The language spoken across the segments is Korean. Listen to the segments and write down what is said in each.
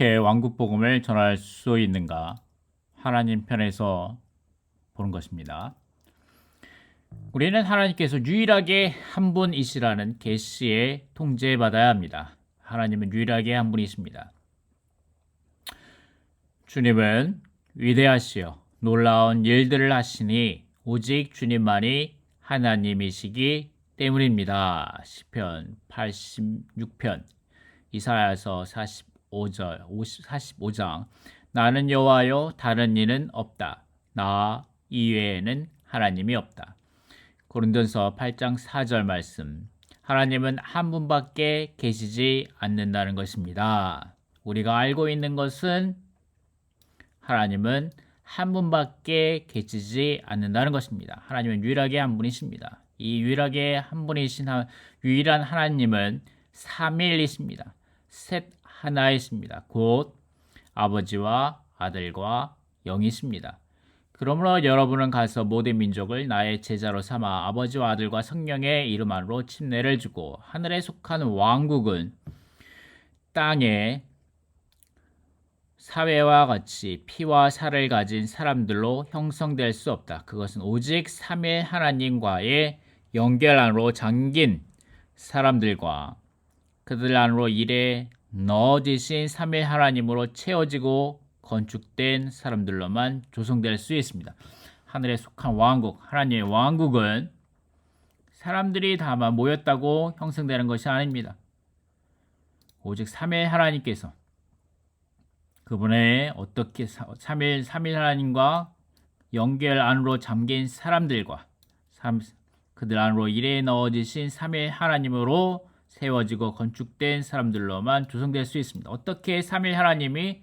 어떻게 왕국 복음을 전할 수 있는가? 하나님 편에서 보는 것입니다. 우리는 하나님께서 유일하게 한 분이시라는 계시에 통제받아야 합니다. 하나님은 유일하게 한 분이십니다. 주님은 위대하시여 놀라운 일들을 하시니 오직 주님만이 하나님이시기 때문입니다. 시편 86편, 이사야서 45장 나는 여호와요 다른 이는 없다. 나 이외에는 하나님이 없다. 고린도전서 8장 4절 말씀. 하나님은 한 분밖에 계시지 않는다는 것입니다. 우리가 알고 있는 것은 하나님은 한 분밖에 계시지 않는다는 것입니다. 하나님은 유일하게 한 분이십니다. 이 유일하게 한 분이신 유일한 하나님은 삼위이십니다. 셋 하나이십니다. 곧 아버지와 아들과 영이십니다. 그러므로 여러분은 가서 모든 민족을 나의 제자로 삼아 아버지와 아들과 성령의 이름 안으로 침례를 주고 하늘에 속한 왕국은 땅에 사회와 같이 피와 살을 가진 사람들로 형성될 수 없다. 그것은 오직 삼위 하나님과의 연결 안으로 잠긴 사람들과 그들 안으로 일에 넣어지신 삼위 하나님으로 채워지고 건축된 사람들로만 조성될 수 있습니다. 하늘에 속한 왕국, 하나님의 왕국은 사람들이 다만 모였다고 형성되는 것이 아닙니다. 오직 삼위 하나님께서 그분의 어떻게 삼일 하나님과 연결 안으로 잠긴 사람들과 그들 안으로 일에 넣어지신 삼일 하나님으로 세워지고 건축된 사람들로만 조성될 수 있습니다. 어떻게 삼일 하나님이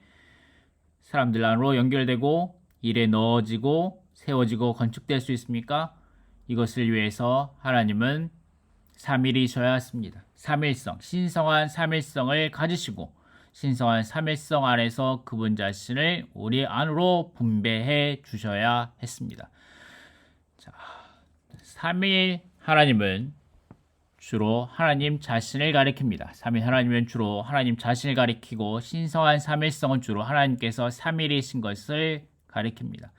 사람들 안으로 연결되고 일에 넣어지고 세워지고 건축될 수 있습니까? 이것을 위해서 하나님은 삼일이셔야 했습니다. 삼일성, 신성한 삼일성을 가지시고 신성한 삼일성 안에서 그분 자신을 우리 안으로 분배해 주셔야 했습니다. 자, 삼일 하나님은 주로 하나님 자신을 가리킵니다. 삼일 하나님은 주로 하나님 자신을 가리키고 신성한 삼일성은 주로 하나님께서 삼일이신 것을 가리킵니다.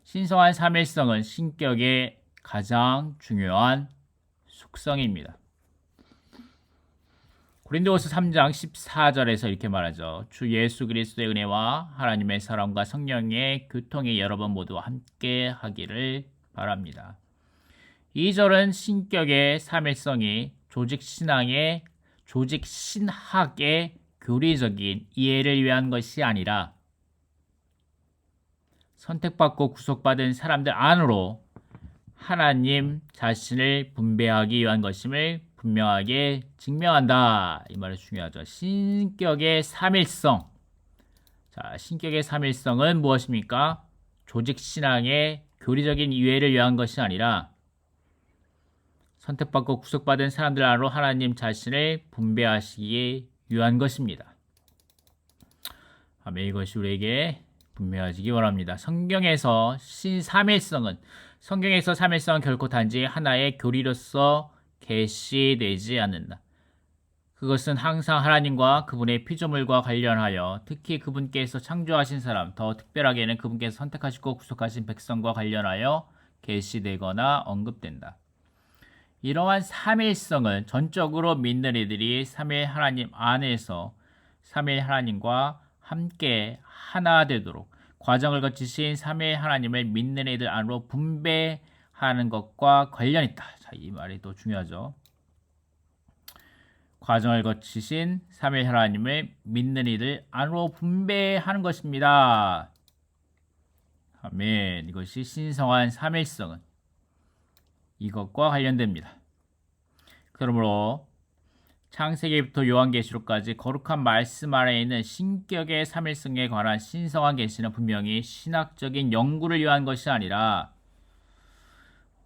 신성한 삼일성은 신격의 가장 중요한 속성입니다. 고린도후서 3장 14절에서 이렇게 말하죠. 주 예수 그리스도의 은혜와 하나님의 사랑과 성령의 교통이 여러분 모두 함께 하기를 바랍니다. 2절은 신격의 삼일성이 조직 신학의 교리적인 이해를 위한 것이 아니라 선택받고 구속받은 사람들 안으로 하나님 자신을 분배하기 위한 것임을 분명하게 증명한다. 이 말이 중요하죠. 신격의 삼일성. 자, 신격의 삼일성은 무엇입니까? 조직 신앙의 교리적인 이해를 위한 것이 아니라 선택받고 구속받은 사람들 안으로 하나님 자신을 분배하시기 위한 것입니다. 아멘. 이것이 우리에게 분명해지기 바랍니다. 성경에서 삼일성은 결코 단지 하나의 교리로서 계시되지 않는다. 그것은 항상 하나님과 그분의 피조물과 관련하여 특히 그분께서 창조하신 사람, 더 특별하게는 그분께서 선택하시고 구속하신 백성과 관련하여 계시되거나 언급된다. 이러한 삼일성은 전적으로 믿는 이들이 삼일 하나님 안에서 삼일 하나님과 함께 하나 되도록 과정을 거치신 삼일 하나님을 믿는 이들 안으로 분배하는 것과 관련이 있다. 자, 이 말이 또 중요하죠. 과정을 거치신 삼일 하나님을 믿는 이들 안으로 분배하는 것입니다. 아멘. 이것이 신성한 삼일성은 이것과 관련됩니다. 그러므로 창세기부터 요한계시록까지 거룩한 말씀 아래에 있는 신격의 삼일성에 관한 신성한 계시는 분명히 신학적인 연구를 위한 것이 아니라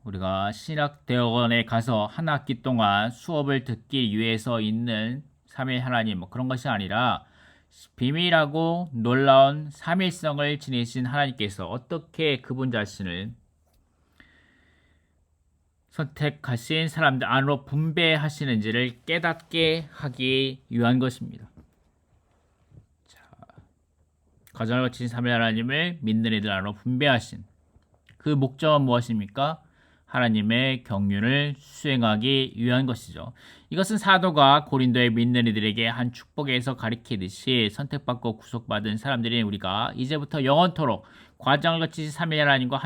우리가 신학대학원에 가서 한 학기 동안 수업을 듣기 위해서 있는 삼일 하나님 그런 것이 아니라 비밀하고 놀라운 삼일성을 지니신 하나님께서 어떻게 그분 자신을 선택하신 사람들 안으로 분배하시는지를 깨닫게 하기 위한 것입니다. 자, 가장을 거치신 삼위 하나님을 믿는 이들 안으로 분배하신 그 목적은 무엇입니까? 하나님의 경륜을 수행하기 위한 것이죠. 이것은 사도가 고린도의 믿는 이들에게 한 축복에서 가리키듯이 선택받고 구속받은 사람들인 우리가 이제부터 영원토록 과정을 거치신 삼위 하나님과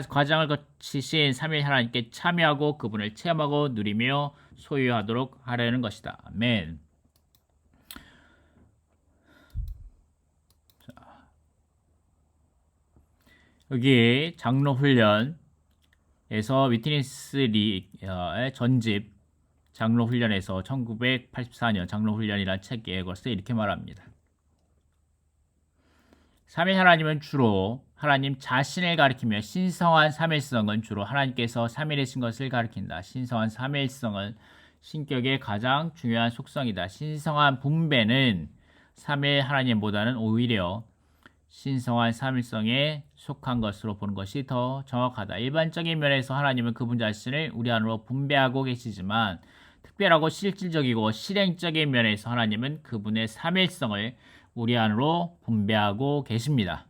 과정을 거치신 삼위 하나님께 참여하고 그분을 체험하고 누리며 소유하도록 하려는 것이다. 아멘. 여기 장로 훈련에서 위트니스 리의 전집 장로 훈련에서 1984년 장로 훈련이라는 책에 그것을 이렇게 말합니다. 삼위 하나님은 주로 하나님 자신을 가리키며 신성한 삼일성은 주로 하나님께서 삼일이신 것을 가리킨다. 신성한 삼일성은 신격의 가장 중요한 속성이다. 신성한 분배는 삼일 하나님보다는 오히려 신성한 삼일성에 속한 것으로 보는 것이 더 정확하다. 일반적인 면에서 하나님은 그분 자신을 우리 안으로 분배하고 계시지만 특별하고 실질적이고 실행적인 면에서 하나님은 그분의 삼일성을 우리 안으로 분배하고 계십니다.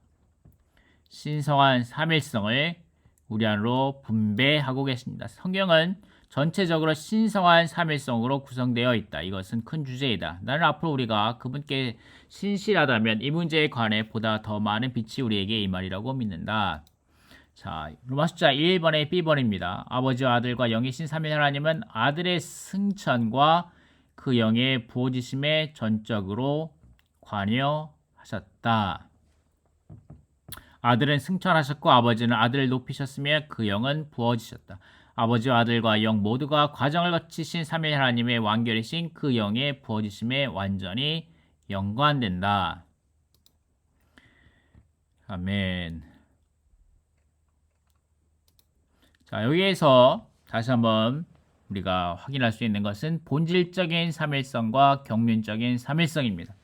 신성한 삼일성을 우리 안으로 분배하고 계십니다. 성경은 전체적으로 신성한 삼일성으로 구성되어 있다. 이것은 큰 주제이다. 나는 앞으로 우리가 그분께 신실하다면 이 문제에 관해 보다 더 많은 빛이 우리에게 임하리라고 믿는다. 자, 로마 숫자 1번의 B번입니다. 아버지와 아들과 영이신 삼위 하나님은 아들의 승천과 그 영의 부어지심에 전적으로 관여하셨다. 아들은 승천하셨고 아버지는 아들을 높이셨으며 그 영은 부어지셨다. 아버지와 아들과 영 모두가 과정을 거치신 삼위 하나님의 완결이신 그 영의 부어지심에 완전히 연관된다. 아멘. 자, 여기에서 다시 한번 우리가 확인할 수 있는 것은 본질적인 삼일성과 경륜적인 삼일성입니다.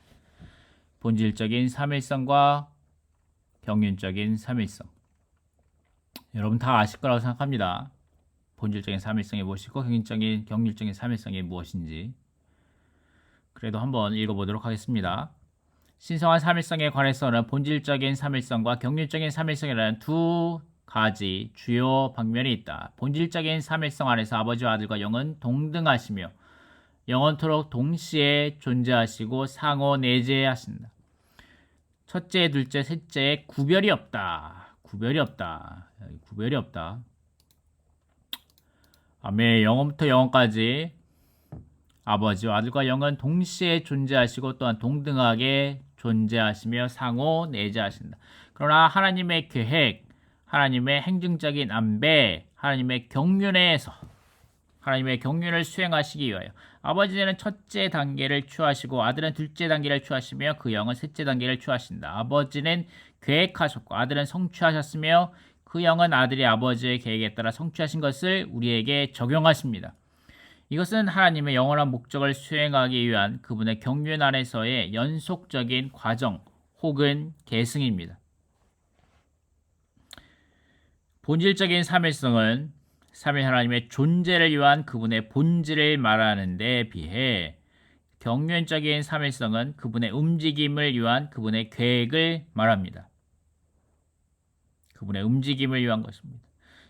본질적인 삼일성과 경륜적인 삼일성. 여러분 다 아실 거라고 생각합니다. 본질적인 삼일성이 무엇이고 경륜적인 삼일성이 무엇인지. 그래도 한번 읽어보도록 하겠습니다. 신성한 삼일성에 관해서는 본질적인 삼일성과 경륜적인 삼일성이라는 두 가지 주요 방면이 있다. 본질적인 삼일성 안에서 아버지와 아들과 영은 동등하시며 영원토록 동시에 존재하시고 상호 내재하신다. 첫째, 둘째, 셋째에 구별이 없다. 구별이 없다. 구별이 없다. 아멘. 영원부터 영원까지 아버지와 아들과 영은 동시에 존재하시고 또한 동등하게 존재하시며 상호 내재하신다. 그러나 하나님의 계획, 하나님의 행정적인 안배, 하나님의 경륜에서 하나님의 경륜을 수행하시기 위하여 아버지는 첫째 단계를 취하시고 아들은 둘째 단계를 취하시며 그 영은 셋째 단계를 취하신다. 아버지는 계획하셨고 아들은 성취하셨으며 그 영은 아들이 아버지의 계획에 따라 성취하신 것을 우리에게 적용하십니다. 이것은 하나님의 영원한 목적을 수행하기 위한 그분의 경륜 안에서의 연속적인 과정 혹은 계승입니다. 본질적인 삼일성은 삼위 하나님의 존재를 위한 그분의 본질을 말하는 데 비해 경륜적인 삼일성은 그분의 움직임을 위한 그분의 계획을 말합니다. 그분의 움직임을 위한 것입니다.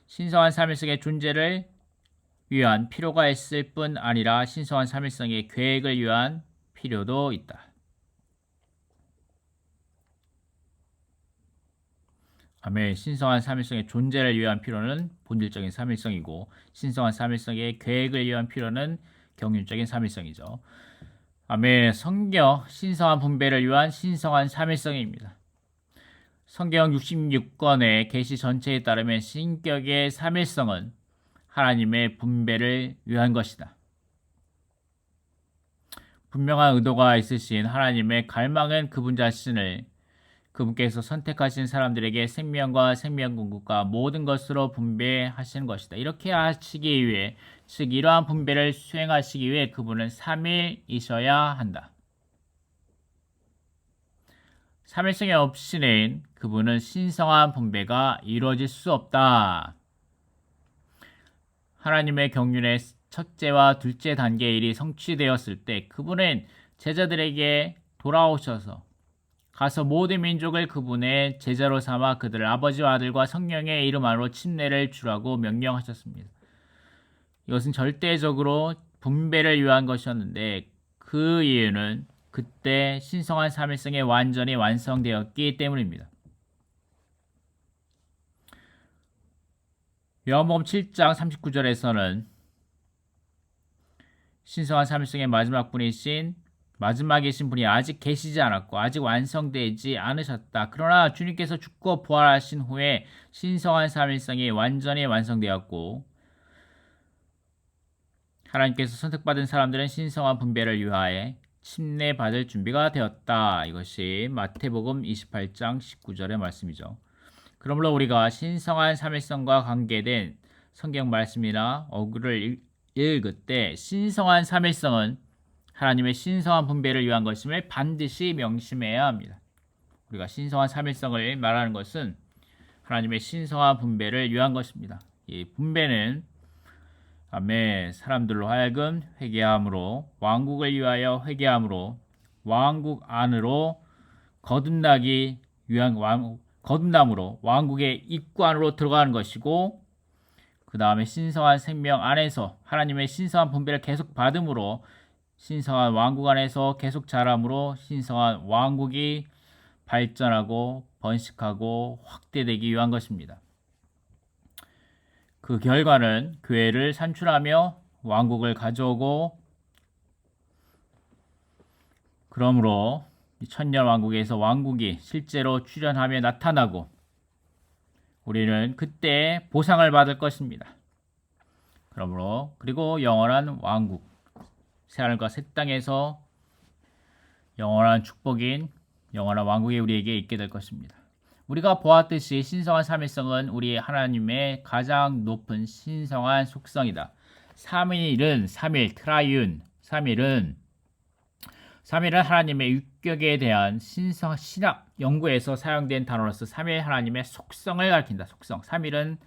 신성한 삼일성의 존재를 위한 필요가 있을 뿐 아니라 신성한 삼일성의 계획을 위한 필요도 있다. 아멘. 신성한 삼일성의 존재를 위한 필요는 본질적인 삼일성이고 신성한 삼일성의 계획을 위한 필요는 경륜적인 삼일성이죠. 아멘. 성경 신성한 분배를 위한 신성한 삼일성입니다. 성경 66권의 계시 전체에 따르면 신격의 삼일성은 하나님의 분배를 위한 것이다. 분명한 의도가 있으신 하나님의 갈망은 그분 자신을 그분께서 선택하신 사람들에게 생명과 생명 궁극과 모든 것으로 분배하시는 것이다. 이렇게 하시기 위해, 즉 이러한 분배를 수행하시기 위해 그분은 3일이셔야 한다. 3일성이 없이는 그분은 신성한 분배가 이루어질 수 없다. 하나님의 경륜의 첫째와 둘째 단계의 일이 성취되었을 때 그분은 제자들에게 돌아오셔서 가서 모든 민족을 그분의 제자로 삼아 그들을 아버지와 아들과 성령의 이름 안으로 침례를 주라고 명령하셨습니다. 이것은 절대적으로 분배를 위한 것이었는데 그 이유는 그때 신성한 삼일성이 완전히 완성되었기 때문입니다. 요한복음 7장 39절에서는 신성한 삼일성의 마지막 분이신 마지막이신 분이 아직 계시지 않았고 아직 완성되지 않으셨다. 그러나 주님께서 죽고 부활하신 후에 신성한 삼일성이 완전히 완성되었고 하나님께서 선택받은 사람들은 신성한 분배를 위하여 침례받을 준비가 되었다. 이것이 마태복음 28장 19절의 말씀이죠. 그러므로 우리가 신성한 삼일성과 관계된 성경 말씀이나 어구를 읽을 때 신성한 삼일성은 하나님의 신성한 분배를 위한 것임을 반드시 명심해야 합니다. 우리가 신성한 삼일성을 말하는 것은 하나님의 신성한 분배를 위한 것입니다. 이 분배는 사람들로 하여금 회개함으로 왕국을 위하여 회개함으로 왕국 안으로 거듭나기 위한 거듭남으로 왕국의 입구 안으로 들어가는 것이고 그 다음에 신성한 생명 안에서 하나님의 신성한 분배를 계속 받음으로 신성한 왕국 안에서 계속 자람으로 신성한 왕국이 발전하고 번식하고 확대되기 위한 것입니다. 그 결과는 교회를 산출하며 왕국을 가져오고 그러므로 천년 왕국에서 왕국이 실제로 출현하며 나타나고 우리는 그때 보상을 받을 것입니다. 그러므로 그리고 영원한 왕국 새하늘과 새 땅에서 영원한 축복인 영원한 왕국이 우리에게 있게 될 것입니다. 우리가 보았듯이 신성한 삼일성은 우리 하나님의 가장 높은 신성한 속성이다. 삼일은 트라이운 삼일은 하나님의 육격에 대한 신학 연구에서 사용된 단어로서 삼일 하나님의 속성을 가리킨다. 삼일은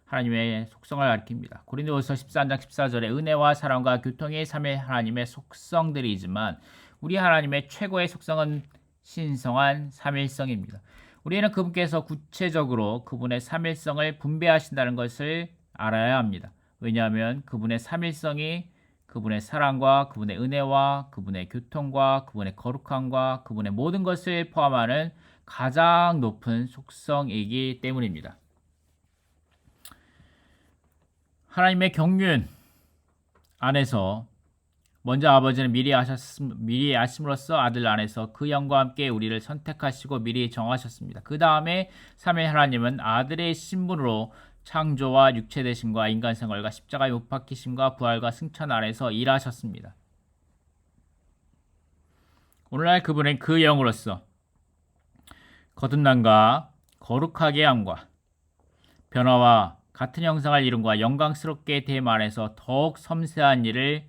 하나님의 속성을 가리킵니다. 고린도후서 13장 14절에 은혜와 사랑과 교통이 삼일 하나님의 속성들이지만 우리 하나님의 최고의 속성은 신성한 삼일성입니다. 우리는 그분께서 구체적으로 그분의 삼일성을 분배하신다는 것을 알아야 합니다. 왜냐하면 그분의 삼일성이 그분의 사랑과 그분의 은혜와 그분의 교통과 그분의 거룩함과 그분의 모든 것을 포함하는 가장 높은 속성이기 때문입니다. 하나님의 경륜 안에서 먼저 아버지는 미리 아심으로써 아들 안에서 그 영과 함께 우리를 선택하시고 미리 정하셨습니다. 그 다음에 삼위 하나님은 아들의 신분으로 창조와 육체되심과 인간생활과 십자가의 못 박히심과 부활과 승천 안에서 일하셨습니다. 오늘날 그분은 그 영으로서 거듭남과 거룩하게 함과 변화와 같은 형상을 이룬과 영광스럽게 됨 안에서 더욱 섬세한 일을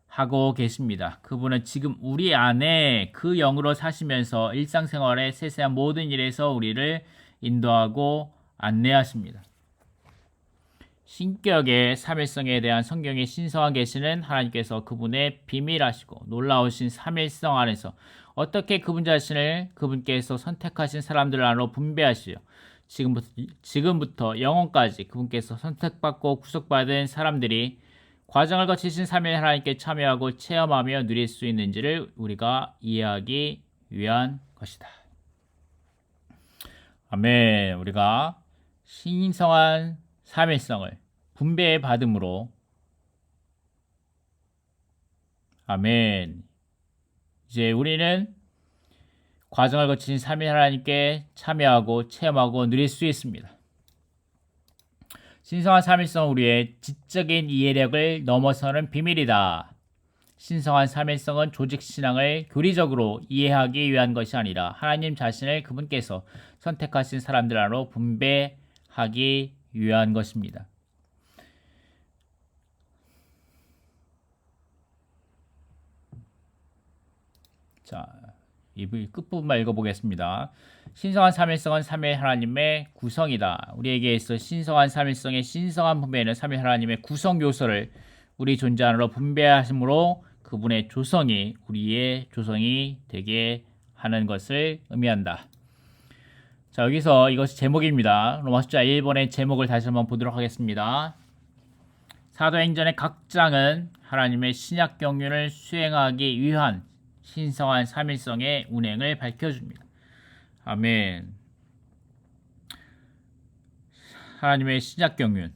하고 계십니다. 그분은 지금 우리 안에 그 영으로 사시면서 일상생활의 세세한 모든 일에서 우리를 인도하고 안내하십니다. 신격의 삼일성에 대한 성경의 신성한 계시는 하나님께서 그분의 비밀하시고 놀라우신 삼일성 안에서 어떻게 그분 자신을 그분께서 선택하신 사람들 안으로 분배하시어 지금부터 영원까지 그분께서 선택받고 구속받은 사람들이 과정을 거치신 삼일 하나님께 참여하고 체험하며 누릴 수 있는지를 우리가 이해하기 위한 것이다. 아멘. 우리가 신성한 삼일성을 분배해 받음으로 아멘. 이제 우리는 과정을 거친 삼위 하나님께 참여하고 체험하고 누릴 수 있습니다. 신성한 삼일성은 우리의 지적인 이해력을 넘어서는 비밀이다. 신성한 삼일성은 조직신앙을 교리적으로 이해하기 위한 것이 아니라 하나님 자신을 그분께서 선택하신 사람들 안으로 분배하기 위한 것입니다. 자, 이 끝부분만 읽어보겠습니다. 신성한 삼일성은 삼위 하나님의 구성이다. 우리에게 있어 신성한 삼일성의 신성한 분배는 삼위 하나님의 구성 요소를 우리 존재 안으로 분배하심으로 그분의 조성이 우리의 조성이 되게 하는 것을 의미한다. 자, 여기서 이것이 제목입니다. 로마서 1번의 제목을 다시 한번 보도록 하겠습니다. 사도행전의 각 장은 하나님의 신약 경륜을 수행하기 위한 신성한 삼일성의 운행을 밝혀줍니다. 아멘. 하나님의 신약 경륜.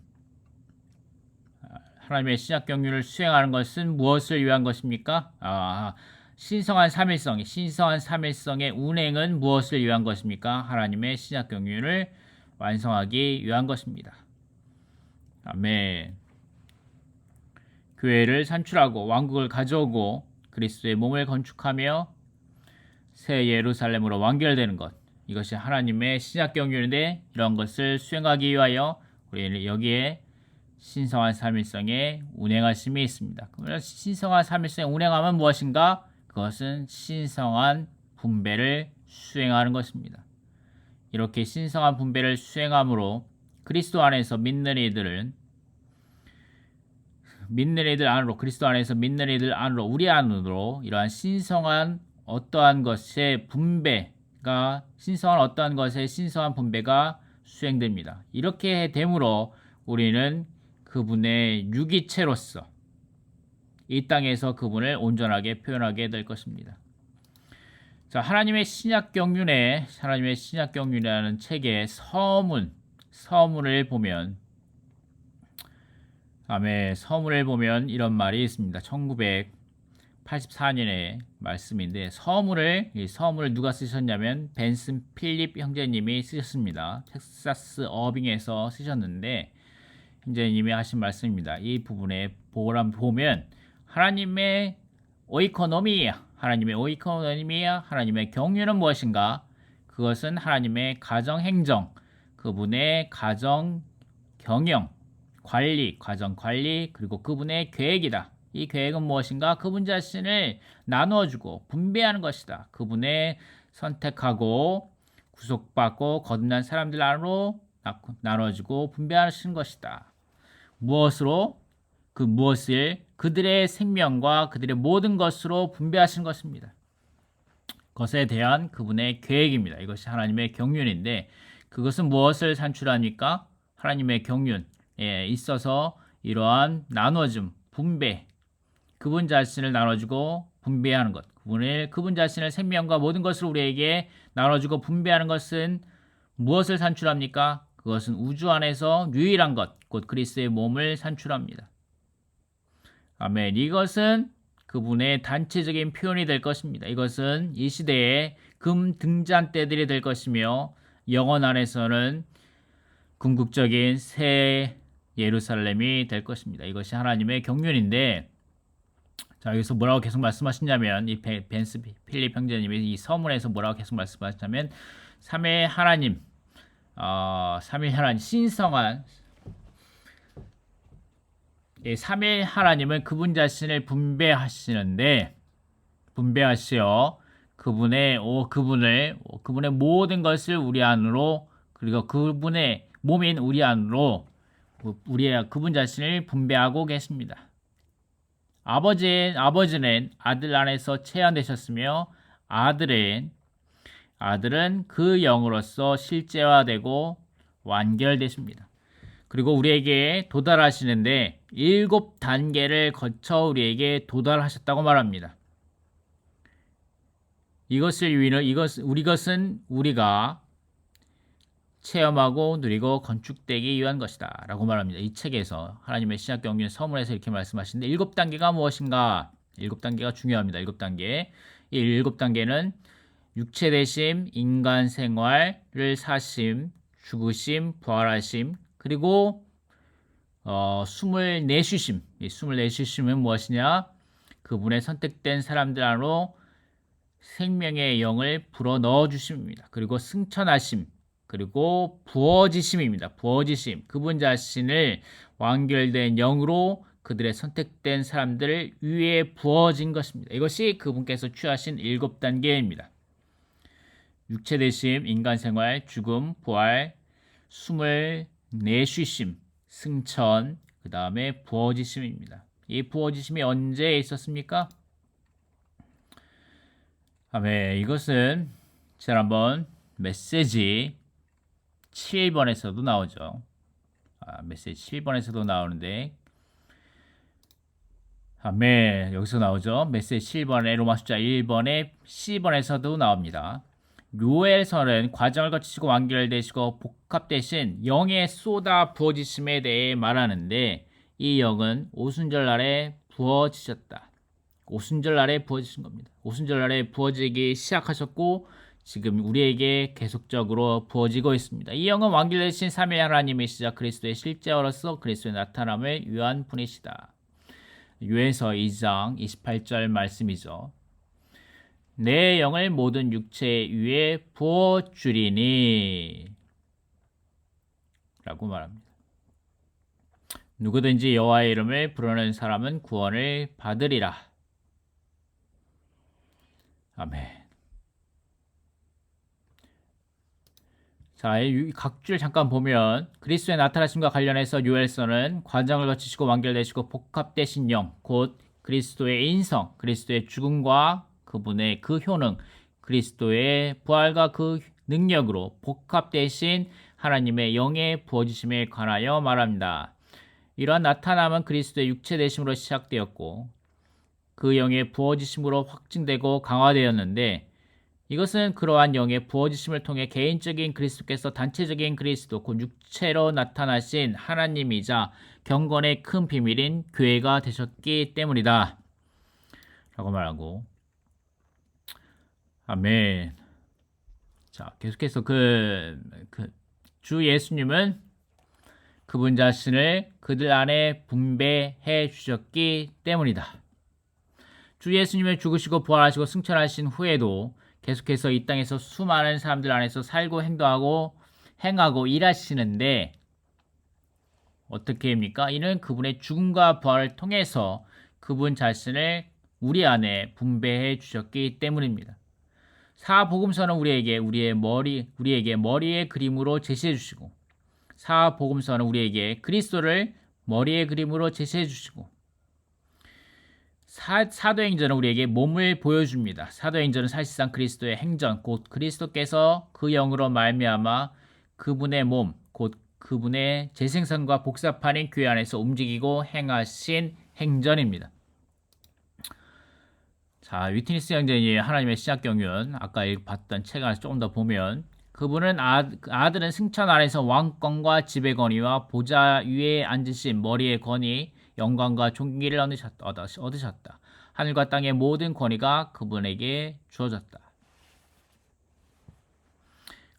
하나님의 신약 경륜을 수행하는 것은 무엇을 위한 것입니까? 신성한 삼일성의 운행은 무엇을 위한 것입니까? 하나님의 신약 경륜을 완성하기 위한 것입니다. 아멘. 교회를 산출하고 왕국을 가져오고 그리스도의 몸을 건축하며 새 예루살렘으로 완결되는 것, 이것이 하나님의 신약 경륜인데, 이런 것을 수행하기 위하여 우리는 여기에 신성한 삼일성의 운행하심이 있습니다. 그러면 신성한 삼일성의 운행하면 무엇인가? 그것은 신성한 분배를 수행하는 것입니다. 이렇게 신성한 분배를 수행함으로 그리스도 안에서 믿는 이들 안으로, 그리스도 안에서 믿는 이들 안으로, 우리 안으로 이러한 신성한 어떠한 것의 분배가 수행됩니다. 이렇게 됨으로 우리는 그분의 유기체로서 이 땅에서 그분을 온전하게 표현하게 될 것입니다. 자, 하나님의 신약 경륜이라는 책의 서문을 보면, 서문을 보면 이런 말이 있습니다. 1984년의 말씀인데, 이 서문을 누가 쓰셨냐면 벤슨 필립 형제님이 쓰셨습니다. 텍사스 어빙에서 쓰셨는데, 형제님이 하신 말씀입니다. 이 부분에 보면 하나님의 오이코노미야, 하나님의 경륜은 무엇인가? 그것은 하나님의 가정 행정, 그분의 가정 경영, 가정 관리, 그리고 그분의 계획이다. 이 계획은 무엇인가? 그분 자신을 나누어주고 분배하는 것이다. 그분의 선택하고 구속받고 거듭난 사람들 안으로 나눠주고 분배하시는 것이다. 무엇을 그들의 생명과 그들의 모든 것으로 분배하시는 것입니다. 그것에 대한 그분의 계획입니다. 이것이 하나님의 경륜인데, 그것은 무엇을 산출합니까? 하나님의 경륜에 있어서 이러한 나눠줌, 분배, 그분 자신을 나눠주고 분배하는 것, 그분 자신의 생명과 모든 것을 우리에게 나눠주고 분배하는 것은 무엇을 산출합니까? 그것은 우주 안에서 유일한 것, 곧 그리스도의 몸을 산출합니다. 아멘. 이것은 그분의 단체적인 표현이 될 것입니다. 이것은 이 시대의 금등잔대들이 될 것이며, 영원 안에서는 궁극적인 새 예루살렘이 될 것입니다. 이것이 하나님의 경륜인데, 자, 여기서 뭐라고 계속 말씀하시냐면, 이 벤스 필립 형제님이 이 서문에서 뭐라고 계속 말씀하시냐면, 삼위 하나님, 신성한 삼위 하나님은 그분 자신을 분배하시어 그분의 모든 것을 우리 안으로, 그리고 그분의 몸인 우리 안으로 그분 자신을 분배하고 계십니다. 아버지는 아들 안에서 체현되셨으며 아들은 그 영으로서 실제화되고 완결되십니다. 그리고 우리에게 도달하시는데 7단계를 거쳐 우리에게 도달하셨다고 말합니다. 이것은 우리가 체험하고 누리고 건축되기 위한 것이다 라고 말합니다. 이 책에서 하나님의 신약 경륜 서문에서 이렇게 말씀하시는데, 7단계가 무엇인가? 7단계가 중요합니다. 7단계. 이 7단계는 육체되심, 인간 생활을 사심, 죽으심, 부활하심, 그리고 숨을 내쉬심. 이 숨을 내쉬심은 무엇이냐? 그분의 선택된 사람들 안으로 생명의 영을 불어 넣어 주심입니다. 그리고 승천하심, 그리고 부어지심입니다. 부어지심. 그분 자신을 완결된 영으로 그들의 선택된 사람들을 위에 부어진 것입니다. 이것이 그분께서 취하신 7단계입니다. 육체되심, 인간생활, 죽음, 부활, 숨을 내쉬심, 승천, 그 다음에 부어지심입니다. 이 부어지심이 언제 있었습니까? 이것은 지난번 메시지 7번에서도 나오죠. 메시지 7번에서도 나오는데 여기서 나오죠. 메시지 7번에 로마 숫자 1번에 C번에서도 나옵니다. 요엘서는 과정을 거치시고 완결되시고 복합되신 영의 쏟아 부어지심에 대해 말하는데 이 영은 오순절 날에 부어지셨다. 오순절 날에 부어지신 겁니다. 오순절 날에 부어지기 시작하셨고 지금 우리에게 계속적으로 부어지고 있습니다. 이 영은 완결되신 삼위 하나님이시자 그리스도의 실제로서 그리스도의 나타남을 위한 분이시다. 요엘서 2장 28절 말씀이죠. 내 영을 모든 육체 위에 부어주리니 라고 말합니다. 누구든지 여호와의 이름을 부르는 사람은 구원을 받으리라. 아멘. 자, 각 줄 잠깐 보면 그리스도의 나타나심과 관련해서 요엘서는 과정을 거치시고 완결되시고 복합되신 영, 곧 그리스도의 인성, 그리스도의 죽음과 그분의 그 효능, 그리스도의 부활과 그 능력으로 복합되신 하나님의 영의 부어주심에 관하여 말합니다. 이러한 나타남은 그리스도의 육체 되심으로 시작되었고 그 영의 부어주심으로 확증되고 강화되었는데 이것은 그러한 영의 부어주심을 통해 개인적인 그리스도께서 단체적인 그리스도 곧 육체로 나타나신 하나님이자 경건의 큰 비밀인 교회가 되셨기 때문이다 라고 말하고 아멘. 자, 계속해서 주 예수님은 그분 자신을 그들 안에 분배해 주셨기 때문이다. 주 예수님을 죽으시고 부활하시고 승천하신 후에도 계속해서 이 땅에서 수많은 사람들 안에서 살고 행하고 일하시는데 어떻게 합니까? 이는 그분의 죽음과 부활을 통해서 그분 자신을 우리 안에 분배해 주셨기 때문입니다. 사복음서는 우리에게 머리의 그림으로 제시해 주시고 사복음서는 우리에게 그리스도를 머리의 그림으로 제시해 주시고 사도행전은 우리에게 몸을 보여줍니다. 사도행전은 사실상 그리스도의 행전, 곧 그리스도께서 그 영으로 말미암아 그분의 몸, 곧 그분의 재생산과 복사판인 교회 안에서 움직이고 행하신 행전입니다. 자, 위트니스 형제의 하나님의 신약경륜 아까 봤던 책 안에서 조금 더 보면 그분은 아들은 승천 아래서 왕권과 지배 권위와 보좌 위에 앉으신 머리의 권위 영광과 존귀를 얻으셨다. 하늘과 땅의 모든 권위가 그분에게 주어졌다.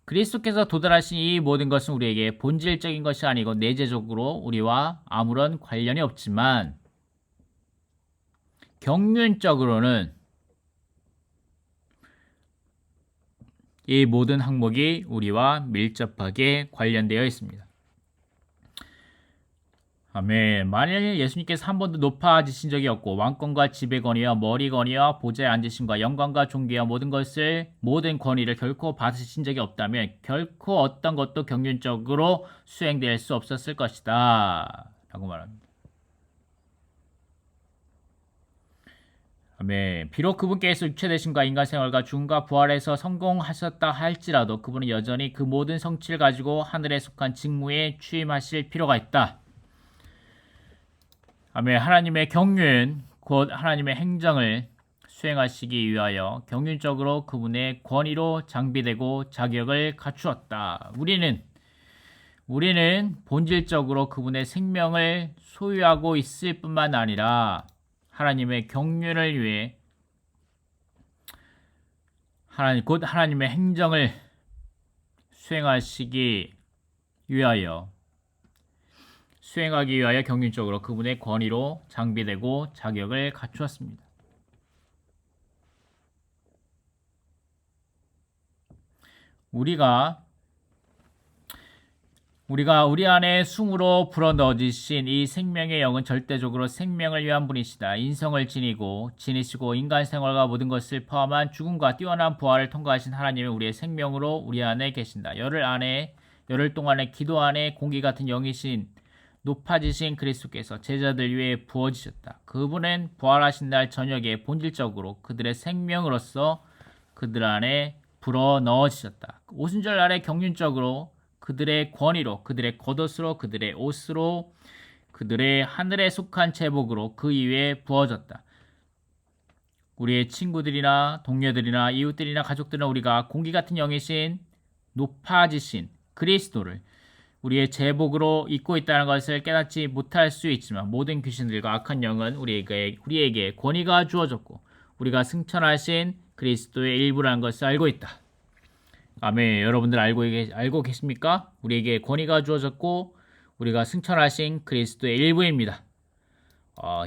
그리스도께서 도달하신 이 모든 것은 우리에게 본질적인 것이 아니고 내재적으로 우리와 아무런 관련이 없지만 경륜적으로는 이 모든 항목이 우리와 밀접하게 관련되어 있습니다. 아멘. 만일 예수님께서 한 번도 높아지신 적이 없고 왕권과 지배 권위와 머리 권위와 보좌에 앉으심과 영광과 존귀와 모든 권위를 결코 받으신 적이 없다면 결코 어떤 것도 경륜적으로 수행될 수 없었을 것이다 라고 말합니다. 아멘. 비록 그분께서 육체되심과 인간생활과 죽음과 부활에서 성공하셨다 할지라도 그분은 여전히 그 모든 성취를 가지고 하늘에 속한 직무에 취임하실 필요가 있다. 아멘. 하나님의 경륜, 곧 하나님의 행정을 수행하시기 위하여 경륜적으로 그분의 권위로 장비되고 자격을 갖추었다. 우리는 본질적으로 그분의 생명을 소유하고 있을 뿐만 아니라 하나님의 경륜을 위해 하나님의 행정을 수행하기 위하여 경륜적으로 그분의 권위로 장비되고 자격을 갖추었습니다. 우리가 우리 안에 숨으로 불어넣어주신 이 생명의 영은 절대적으로 생명을 위한 분이시다. 인성을 지니시고 인간 생활과 모든 것을 포함한 죽음과 뛰어난 부활을 통과하신 하나님은 우리의 생명으로 우리 안에 계신다. 열흘 동안의 기도 안에 공기 같은 영이신 높아지신 그리스도께서 제자들 위해 부어지셨다. 그분은 부활하신 날 저녁에 본질적으로 그들의 생명으로서 그들 안에 불어 넣어지셨다. 오순절 날에 경륜적으로 그들의 권위로, 그들의 겉옷으로, 그들의 옷으로, 그들의 하늘에 속한 제복으로 그 위에 부어졌다. 우리의 친구들이나 동료들이나 이웃들이나 가족들은 우리가 공기 같은 영이신 높아지신 그리스도를 우리의 제복으로 입고 있다는 것을 깨닫지 못할 수 있지만 모든 귀신들과 악한 영은 우리에게 권위가 주어졌고 우리가 승천하신 그리스도의 일부라는 것을 알고 있다. 아멘. 여러분들 알고 계십니까? 우리에게 권위가 주어졌고 우리가 승천하신 그리스도의 일부입니다.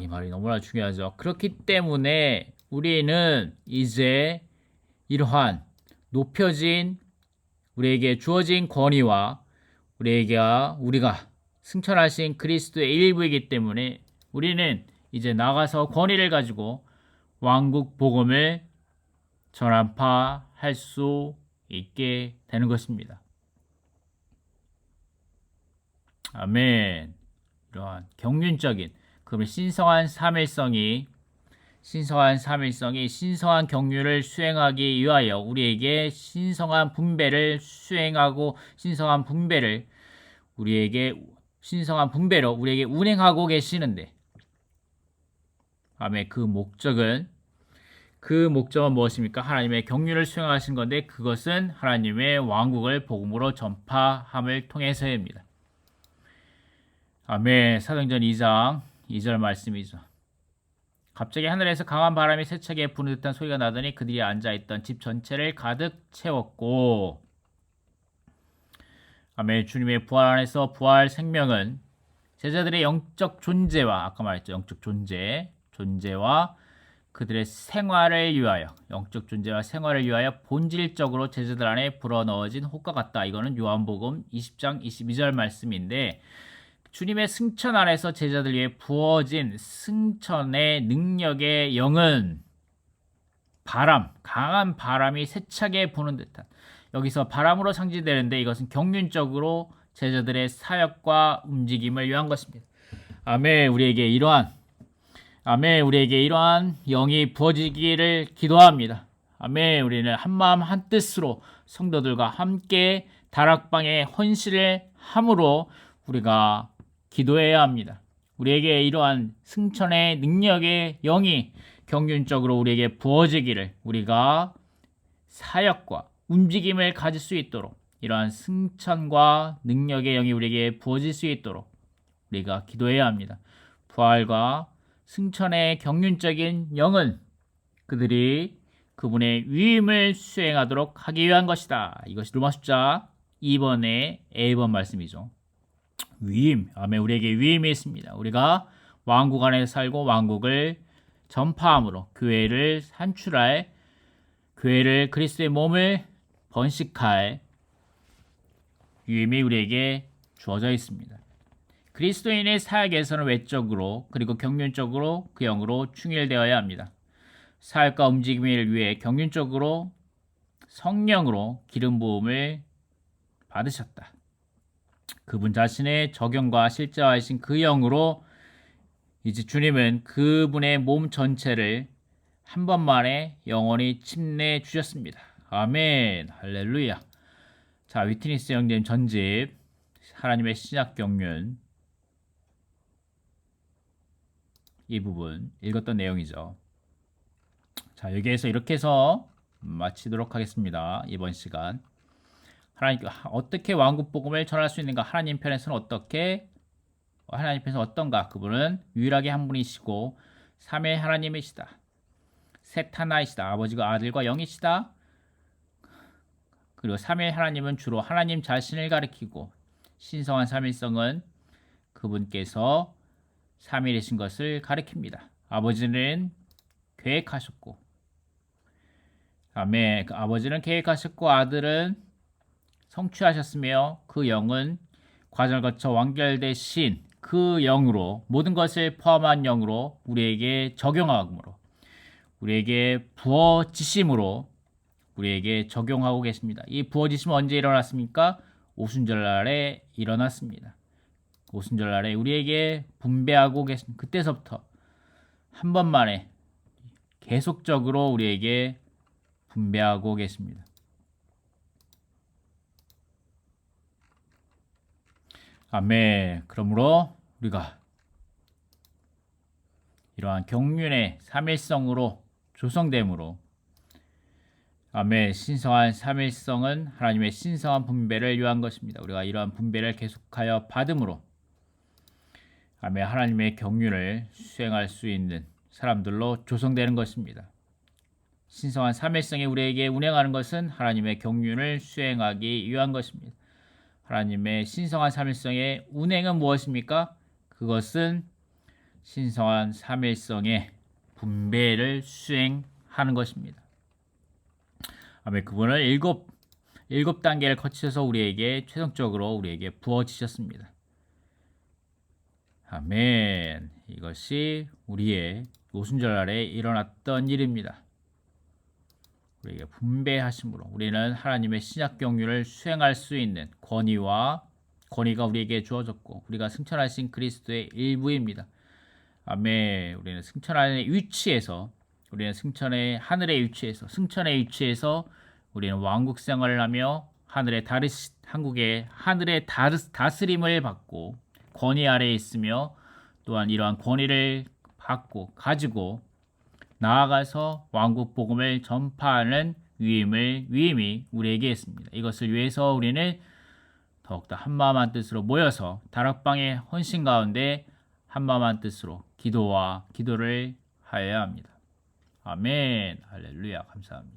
이 말이 너무나 중요하죠. 그렇기 때문에 우리는 이제 이러한 높여진 우리에게 주어진 권위와 우리가 승천하신 그리스도의 일부이기 때문에 우리는 이제 나가서 권위를 가지고 왕국 복음을 전파할 수 있게 되는 것입니다. 아멘. 이러한 경륜적인 그러면 신성한 삼일성이 신성한 경륜을 수행하기 위하여 우리에게 신성한 분배를 수행하고 신성한 분배로 우리에게 운행하고 계시는데 아멘. 그 목적은 무엇입니까? 하나님의 경륜을 수행하신 건데 그것은 하나님의 왕국을 복음으로 전파함을 통해서입니다. 아멘. 사도행전 2장 2절 말씀이죠. 갑자기 하늘에서 강한 바람이 세차게 부는 듯한 소리가 나더니 그들이 앉아있던 집 전체를 가득 채웠고 아멘. 주님의 부활 안에서 부활 생명은 제자들의 영적 존재와 아까 말했죠. 영적 존재와 그들의 생활을 위하여 영적 존재와 생활을 위하여 본질적으로 제자들 안에 불어넣어진 혹과 같다. 이거는 요한복음 20장 22절 말씀인데 주님의 승천 안에서 제자들 위해 부어진 승천의 능력의 영은 강한 바람이 세차게 부는 듯한 여기서 바람으로 상징되는데 이것은 경륜적으로 제자들의 사역과 움직임을 위한 것입니다. 아멘. 우리에게 이러한 영이 부어지기를 기도합니다. 아멘. 우리는 한마음 한뜻으로 성도들과 함께 다락방에 헌신을 함으로 우리가 기도해야 합니다. 우리에게 이러한 승천의 능력의 영이 경륜적으로 우리에게 부어지기를 우리가 사역과 움직임을 가질 수 있도록 이러한 승천과 능력의 영이 우리에게 부어질 수 있도록 우리가 기도해야 합니다. 부활과 승천의 경륜적인 영은 그들이 그분의 위임을 수행하도록 하기 위한 것이다. 이것이 로마 숫자 2번의 A번 말씀이죠. 위임. 아멘. 우리에게 위임이 있습니다. 우리가 왕국 안에 살고 왕국을 전파함으로 교회를 산출할 교회를 그리스도의 몸을 번식할 위임이 우리에게 주어져 있습니다. 그리스도인의 사역에서는 외적으로 그리고 경륜적으로 그 영으로 충일되어야 합니다. 사역과 움직임을 위해 경륜적으로 성령으로 기름 부음을 받으셨다. 그분 자신의 적용과 실제화하신 그 영으로 이제 주님은 그분의 몸 전체를 한 번만에 영원히 침례 주셨습니다. 아멘. 할렐루야. 자, 위트니스 형님 전집 하나님의 신약 경륜 이 부분 읽었던 내용이죠. 자, 여기에서 이렇게 해서 마치도록 하겠습니다. 이번 시간. 어떻게 왕국 복음을 전할 수 있는가? 하나님 편에서는 어떤가? 그분은 유일하게 한 분이시고 삼위 하나님이시다. 셋 하나이시다. 아버지가 아들과 영이시다. 그리고 삼위 하나님은 주로 하나님 자신을 가리키고 신성한 삼위성은 그분께서 삼위이신 것을 가리킵니다. 아버지는 계획하셨고 아멘. 아버지는 계획하셨고 아들은 성취하셨으며 그 영은 과정을 거쳐 완결되신 그 영으로 모든 것을 포함한 영으로 우리에게 적용함으로 우리에게 부어지심으로 우리에게 적용하고 계십니다. 이 부어지심은 언제 일어났습니까? 오순절날에 일어났습니다. 오순절날에 우리에게 분배하고 계십니다. 그때서부터 한 번만에 계속적으로 우리에게 분배하고 계십니다. 아멘. 그러므로 우리가 이러한 경륜의 삼일성으로 조성됨으로 아멘. 신성한 삼일성은 하나님의 신성한 분배를 위한 것입니다. 우리가 이러한 분배를 계속하여 받음으로 아멘. 하나님의 경륜을 수행할 수 있는 사람들로 조성되는 것입니다. 신성한 삼일성이 우리에게 운행하는 것은 하나님의 경륜을 수행하기 위한 것입니다. 하나님의 신성한 삼일성의 운행은 무엇입니까? 그것은 신성한 삼일성의 분배를 수행하는 것입니다. 아멘. 그분은 일곱 단계를 거치셔서 우리에게 최종적으로 우리에게 부어지셨습니다. 아멘. 이것이 우리의 오순절 날에 일어났던 일입니다. 우리에게 분배하심으로 우리는 하나님의 신약 경륜을 수행할 수 있는 권위가 우리에게 주어졌고 우리가 승천하신 그리스도의 일부입니다. 아멘. 우리는 승천의 위치에서 우리는 하늘의 위치에서 우리는 왕국 생활을 하며 한국의 하늘의 다스림을 받고 권위 아래에 있으며 또한 이러한 권위를 받고 가지고 나아가서 왕국 복음을 전파하는 위임이 우리에게 있습니다. 이것을 위해서 우리는 더욱더 한마음 한뜻으로 모여서 다락방의 헌신 가운데 한마음 한뜻으로 기도를 하여야 합니다. 아멘. 할렐루야. 감사합니다.